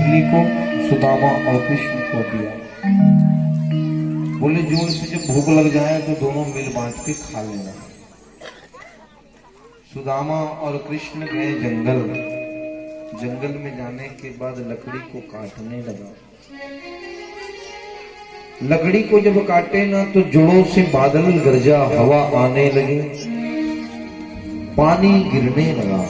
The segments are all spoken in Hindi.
मछली को सुदामा और कृष्ण को दिया। बोले जोर से जब भूख लग जाए तो दोनों मिल बांट के खा लेना। सुदामा और कृष्ण गए जंगल। जंगल में जाने के बाद लकड़ी को काटने लगा। लकड़ी को जब काटे ना तो जोरों से बादल गरजा, हवा आने लगी, पानी गिरने लगा।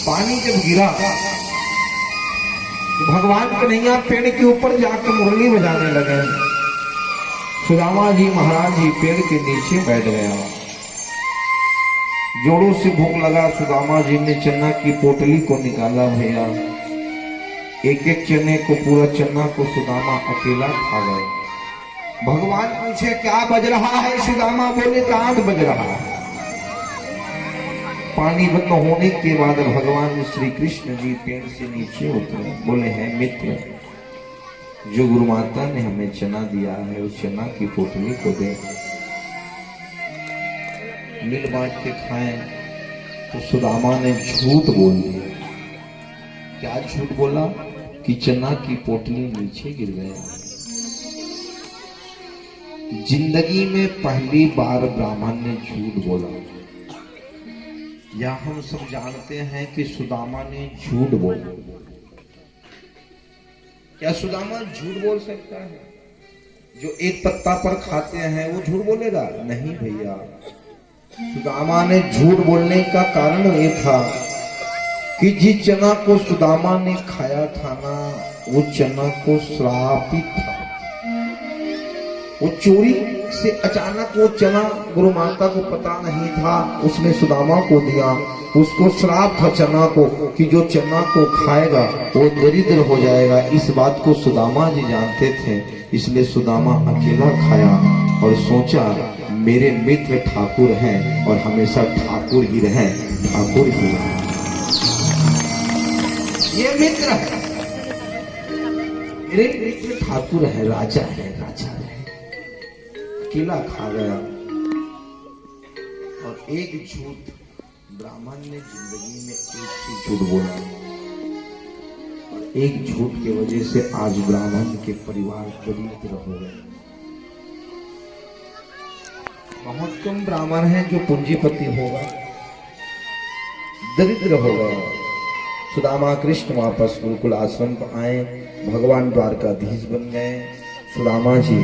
पानी जब गिरा तो भगवान कन्हैया पेड़ के ऊपर जाकर मुरली बजाने लगे। सुदामा जी महाराज जी पेड़ के नीचे बैठ गया। जोरों से भूख लगा। सुदामा जी ने चना की पोटली को निकाला। भैया एक एक चने को, पूरा चना को सुदामा अकेला खा गए। भगवान पूछे क्या बज रहा है? सुदामा बोले चांद बज रहा है। पानी बंद होने के बाद भगवान श्री कृष्ण जी पेड़ से नीचे उतरे। बोले हैं मित्र, जो गुरु माता ने हमें चना दिया है उस चना की पोटली को दे, मिल बांट के खाएं। तो सुदामा ने झूठ बोल दिया। क्या झूठ बोला? कि चना की पोटली नीचे गिर गया। जिंदगी में पहली बार ब्राह्मण ने झूठ बोला। या हम सब जानते हैं कि सुदामा ने झूठ बोला। क्या सुदामा झूठ बोल सकता है? जो एक पत्ता पर खाते हैं वो झूठ बोलेगा? नहीं भैया। सुदामा ने झूठ बोलने का कारण ये था कि जिस चना को सुदामा ने खाया था ना, वो चना को श्रापित था। वो चोरी से अचानक वो चना गुरु माता को पता नहीं था, उसने सुदामा को दिया। उसको श्राप था चना को कि जो चना को खाएगा वो दरिद्र हो जाएगा। इस बात को सुदामा जी जानते थे, इसलिए सुदामा अकेला खाया और सोचा मेरे मित्र ठाकुर हैं और हमेशा ठाकुर ही रहें, ठाकुर ही रहें। ये मित्र है, मेरे मित्र ठाकुर है, राजा है, राजा है। अकेला खा गया। और एक झूठ ब्राह्मण ने जिंदगी में एक ही झूठ बोला, और एक झूठ की वजह से आज ब्राह्मण के परिवार दरिद्र हो गए। बहुत कम ब्राह्मण है जो पूंजीपति होगा, दरिद्र हो गया। सुदामा कृष्ण वापस गुरुकुल आश्रम पर आए, भगवान द्वारकाधीश बन गए। सुदामा जी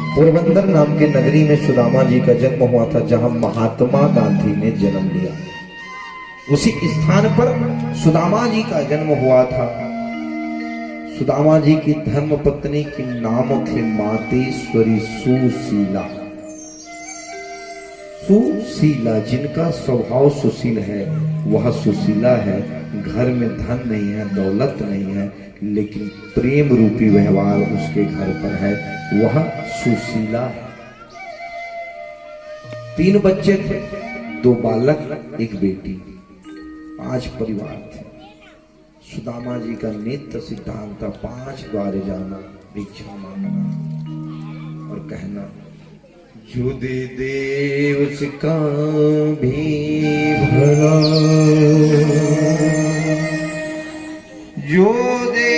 पोरबंदर नाम के नगरी में सुदामा जी का जन्म हुआ था, जहां महात्मा गांधी ने जन्म लिया। उसी स्थान पर सुदामा जी का जन्म हुआ था। सुदामा जी की धर्म पत्नी के नाम थे मातेश्वरी सुशीला। सुशीला, जिनका स्वभाव सुशील है वह सुशीला है। घर में धन नहीं है, दौलत नहीं है, लेकिन प्रेम रूपी व्यवहार उसके घर पर है, वह सुशीला है। 3 बच्चे थे, 2 बालक, 1 बेटी, 5 परिवार थे। सुदामा जी का नित्य सिद्धांत था 5 द्वार जाना, भिक्षा मांगना और कहना जो दे दे उसका भी भला, जो दे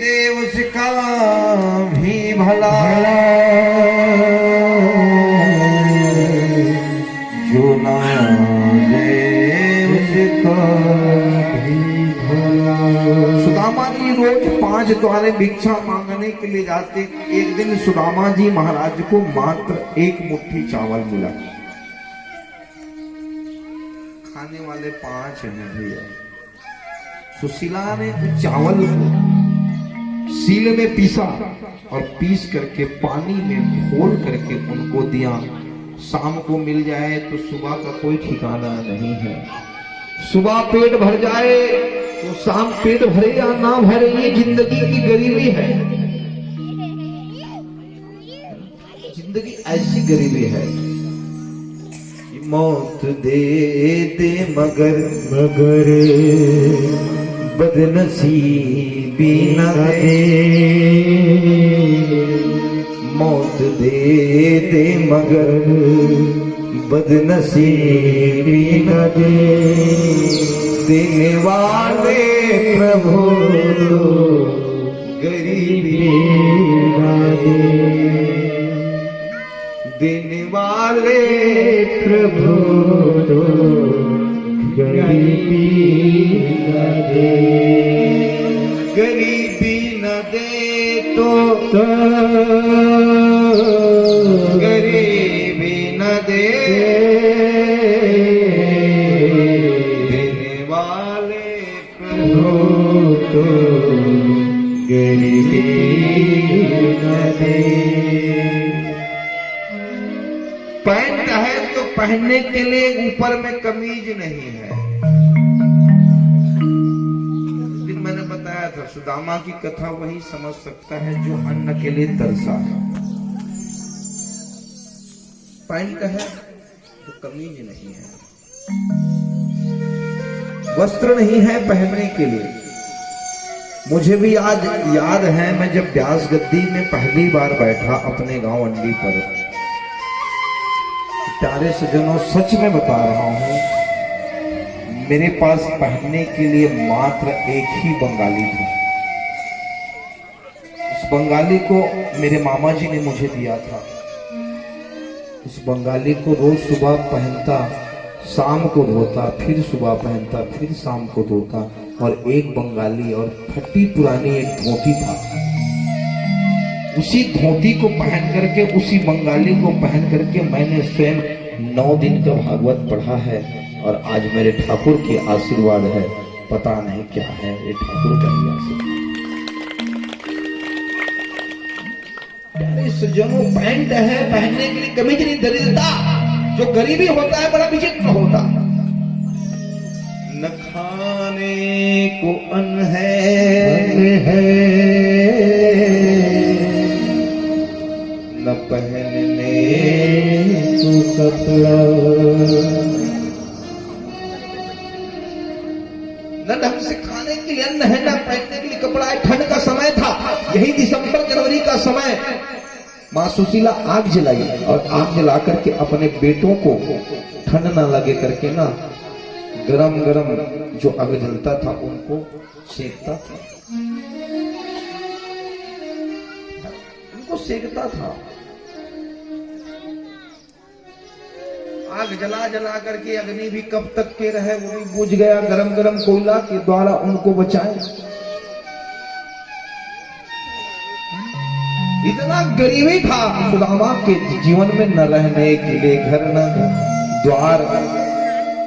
दे उसका भी भला, जो ना दे उसका भी भला। सुदामा जी रोज 5 द्वारे भिक्षा मांगने के लिए जाते। एक दिन सुदामा जी महाराज को मात्र 1 मुट्ठी चावल मिला। खाने वाले 5 हैं भैया। सुशीला ने चावल को सील में पीसा और पीस करके पानी में घोल करके उनको दिया। शाम को मिल जाए तो सुबह का कोई ठिकाना नहीं है। सुबह पेट भर जाए तो शाम पेट भरे या ना भरे, ये जिंदगी की गरीबी है। जिंदगी ऐसी गरीबी है कि मौत दे दे मगर मगर बदनसीबी न दे, मौत दे दे मगर बदनसीबी न दे। देने वाले प्रभु गरीबी न दे, देने वाले प्रभु गरीबी न दे, गरीबी न दे तो गरीबी न दे, देने वाले प्रभु तो गरीबी न दे। पैंट है तो पहनने के लिए ऊपर में कमीज नहीं है। उस दिन मैंने बताया था सुदामा की कथा वही समझ सकता है जो अन्न के लिए तरसा है। पैंट है तो कमीज नहीं है, वस्त्र नहीं है पहनने के लिए। मुझे भी आज याद है मैं जब व्यास गद्दी में पहली बार बैठा अपने गांव अंडी पर, प्यारे सज्जनों सच में बता रहा हूं, मेरे पास पहनने के लिए मात्र एक ही बंगाली था। उस बंगाली को मेरे मामा जी ने मुझे दिया था। उस बंगाली को रोज सुबह पहनता, शाम को धोता, फिर सुबह पहनता, फिर शाम को धोता। और एक बंगाली और फटी पुरानी एक धोती था, उसी धोती को पहन करके, उसी बंगाली को पहन करके मैंने स्वयं 9 दिन का भागवत पढ़ा है। और आज मेरे ठाकुर की आशीर्वाद है, पता नहीं क्या है, ये ठाकुर का ही आशीर्वाद। सज्जनों पैंट है पहनने के लिए, कमीज नहीं। दरिद्रता जो गरीबी होता है बड़ा विचित्र होता। न खाने को अन्न है न पहनने को कपड़ा, न ढंग से खाने के लिए अन्न है, न पहनने के लिए कपड़ा है। ठंड का समय था, यही दिसंबर जनवरी का समय। माँ सुशीला आग जलाई और आग जला करके अपने बेटों को ठंड ना लगे करके ना गरम गरम जो आग जलता था उनको सेकता था, उनको सेकता था। आग जला जला करके अग्नि भी कब तक के रहे वो भी बुझ गया। गरम गरम कोयला के द्वारा उनको बचाए। इतना गरीबी था सुदामा के जीवन में, न रहने के लिए घर, न द्वार,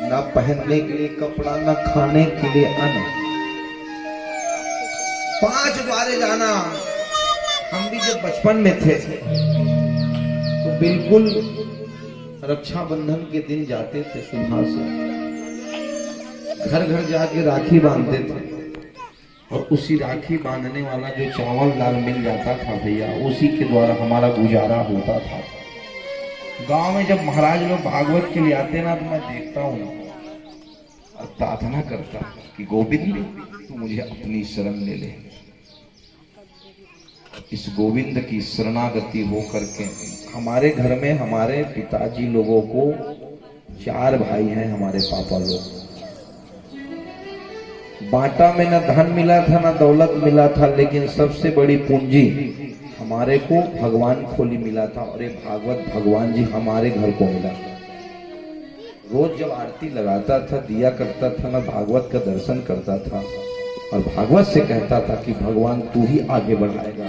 न पहनने के लिए कपड़ा, न खाने के लिए अन्न। 5 द्वारे जाना। हम भी जब बचपन में थे तो बिल्कुल रक्षाबंधन के दिन जाते थे सुबह से, घर घर जाके राखी बांधते थे। और उसी राखी बांधने वाला जो चावल दाल मिल जाता था भैया, उसी के द्वारा हमारा गुजारा होता था। गांव में जब महाराज लोग भागवत के लिए आते ना तो मैं देखता हूँ और प्रार्थना करता कि गोविंद तू मुझे अपनी शरण ले ले। इस गोविंद की शरणागति हो करके हमारे घर में हमारे पिताजी लोगों को 4 भाई हैं, हमारे पापा लोग। बांटा में न धन मिला था न दौलत मिला था, लेकिन सबसे बड़ी पूंजी हमारे को भगवान खोली मिला था। और एक भागवत भगवान जी हमारे घर को मिला। रोज जब आरती लगाता था, दिया करता था, मैं भागवत का दर्शन करता था और भागवत से कहता था कि भगवान तू ही आगे बढ़ाएगा।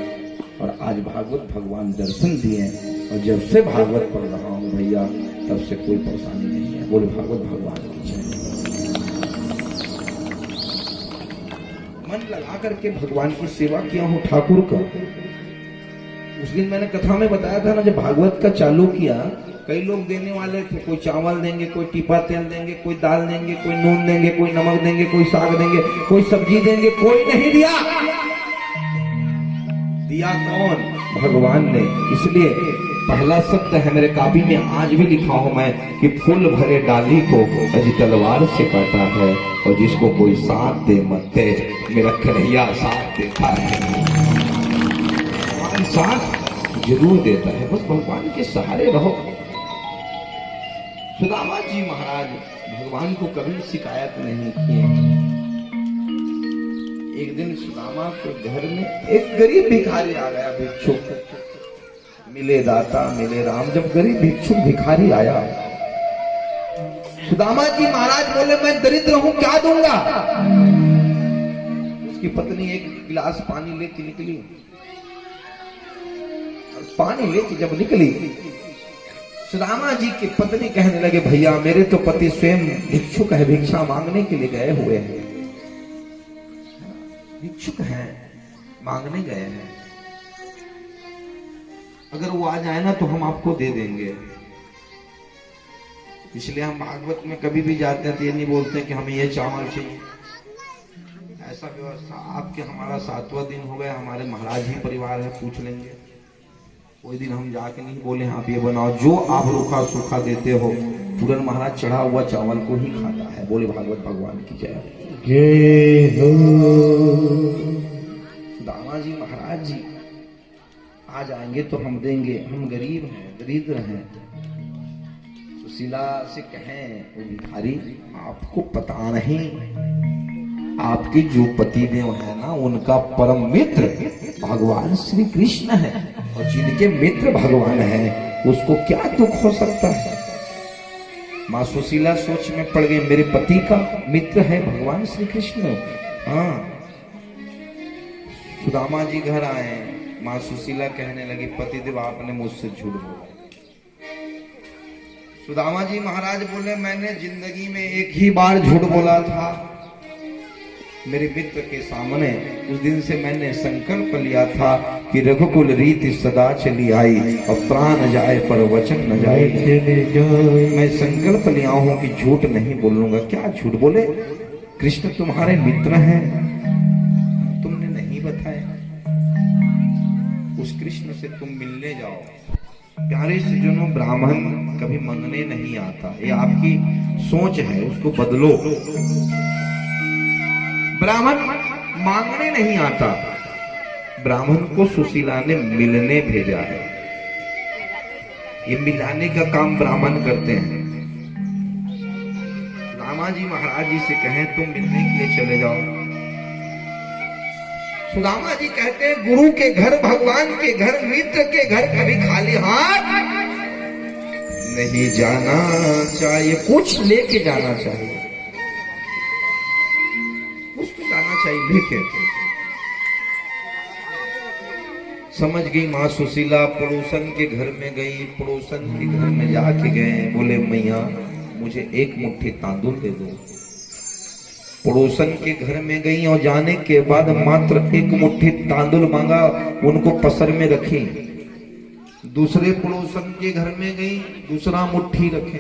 और आज भागवत भगवान दर्शन दिए और जब से भागवत पढ़ रहा हूँ भैया तब से कोई परेशानी नहीं है। बोले भागवत भगवान की जय। मन लगा करके भगवान की सेवा किया हूँ ठाकुर का। उस दिन मैंने कथा में बताया था ना, जब भागवत का चालू किया कई लोग देने वाले थे। कोई चावल देंगे, कोई टीपा तेल देंगे, कोई दाल देंगे, कोई नून देंगे, कोई नमक देंगे, कोई साग देंगे, कोई सब्जी देंगे। कोई नहीं दिया। दिया कौन? भगवान ने। इसलिए पहला शब्द है मेरे कापी में, आज भी लिखा हूं मैं कि फूल भरे डाली को अजी तलवार से काटा है और जिसको कोई साथ दे मत दे, मेरा कन्हैया साथ देता है। भगवान साथ जरूर देता है, बस भगवान के सहारे रहो। सुदामा जी महाराज भगवान को कभी शिकायत नहीं किए। एक दिन सुदामा के घर में एक गरीब भिखारी आ गया, भिक्षुक। मिले दाता मिले राम। जब गरीब भिक्षुक भिखारी आया, सुदामा जी महाराज बोले मैं दरिद्र हूं, क्या दूंगा? उसकी पत्नी एक गिलास पानी लेके निकली, और पानी लेके जब निकली, सुदामा जी की पत्नी कहने लगे भैया मेरे तो पति स्वयं भिक्षुक है, भिक्षा मांगने के लिए गए हुए हैं, भिक्षुक हैं, मांगने गए हैं, अगर वो आ जाए ना तो हम आपको दे देंगे। इसलिए हम भागवत में कभी भी जाते हैं तो ये नहीं बोलते कि हमें ये चावल चाहिए, ऐसा व्यवस्था। आपके हमारा 7वां दिन हो गया, हमारे महाराज ही परिवार है, पूछ लेंगे। कोई दिन हम जाके नहीं बोले आप ये बनाओ, जो आप रूखा सूखा देते हो। पूरन महाराज चढ़ा हुआ चावल को ही खाता है। बोले भागवत भगवान की जय हो। दामा जी महाराज जी आ जाएंगे तो हम देंगे, हम गरीब हैं, दरिद्र हैं। सुशीला से कहें वो भिखारी आपको पता नहीं, आपके जो पति देव है ना उनका परम मित्र भगवान श्री कृष्ण है, और जिनके मित्र भगवान है उसको क्या दुख हो सकता है। माँ सुशीला सोच में पड़ गई, मेरे पति का मित्र है भगवान श्री कृष्ण। हाँ, सुदामा जी घर आए, माँ सुशीला कहने लगी पतिदेव आपने मुझसे झूठ बोला। सुदामा जी महाराज बोले मैंने जिंदगी में एक ही बार झूठ बोला था, मेरे मित्र के सामने। उस दिन से मैंने संकल्प लिया था कि रघुकुल रीति सदा चली आई, और प्राण जाए पर वचन न जाए। मैं संकल्प लिया हूं कि झूठ नहीं बोलूंगा। क्या झूठ बोले? कृष्ण तुम्हारे मित्र हैं, तुमने नहीं बताया। उस कृष्ण से तुम मिलने जाओ। प्यारे सज्जनों, ब्राह्मण कभी मंगने नहीं आता, ये आपकी सोच है, उसको बदलो। ब्राह्मण मांगने नहीं आता, ब्राह्मण को सुशीला ने मिलने भेजा है। ये मिलाने का काम ब्राह्मण करते हैं। रामा जी महाराज जी से कहें तुम मिलने के लिए चले जाओ। सुदामा जी कहते हैं गुरु के घर, भगवान के घर, मित्र के घर कभी खाली हाथ नहीं जाना चाहिए, कुछ लेके जाना चाहिए, कुछ जाना चाहिए लेके। समझ गई माँ सुशीला, पड़ोसन के घर में गई, पड़ोसन के घर में जाके गए, बोले मैया मुझे एक मुट्ठी तांदुल दे दो। पड़ोसन के घर में गई और जाने के बाद मात्र एक मुट्ठी तांदुल मांगा, उनको पसर में रखी। दूसरे पड़ोसन के घर में गई, दूसरा मुट्ठी रखे,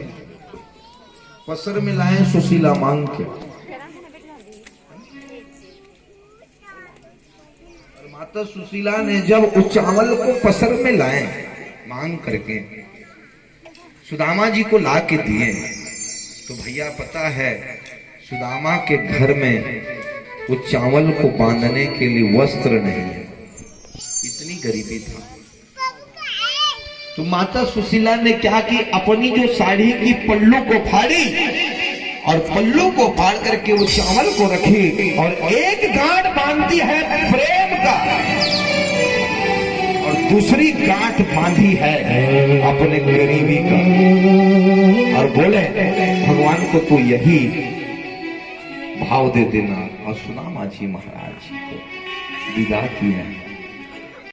पसर में लाए सुशीला मांग के। माता सुशीला ने जब उस चावल को पसर में लाए मांग करके, सुदामा जी को ला के दिए, तो भैया पता है सुदामा के घर में उस चावल को बांधने के लिए वस्त्र नहीं है, इतनी गरीबी था। तो माता सुशीला ने क्या की, अपनी जो साड़ी की पल्लू को फाड़ी, और पल्लू को फाड़ करके उस चावल को रखी, और एक गांठ बांधी है प्रेम का, और दूसरी गांठ बांधी है अपने गरीबी का, और बोले भगवान को तू यही भाव दे देना। और सुदामा जी महाराज जी को विदा किया।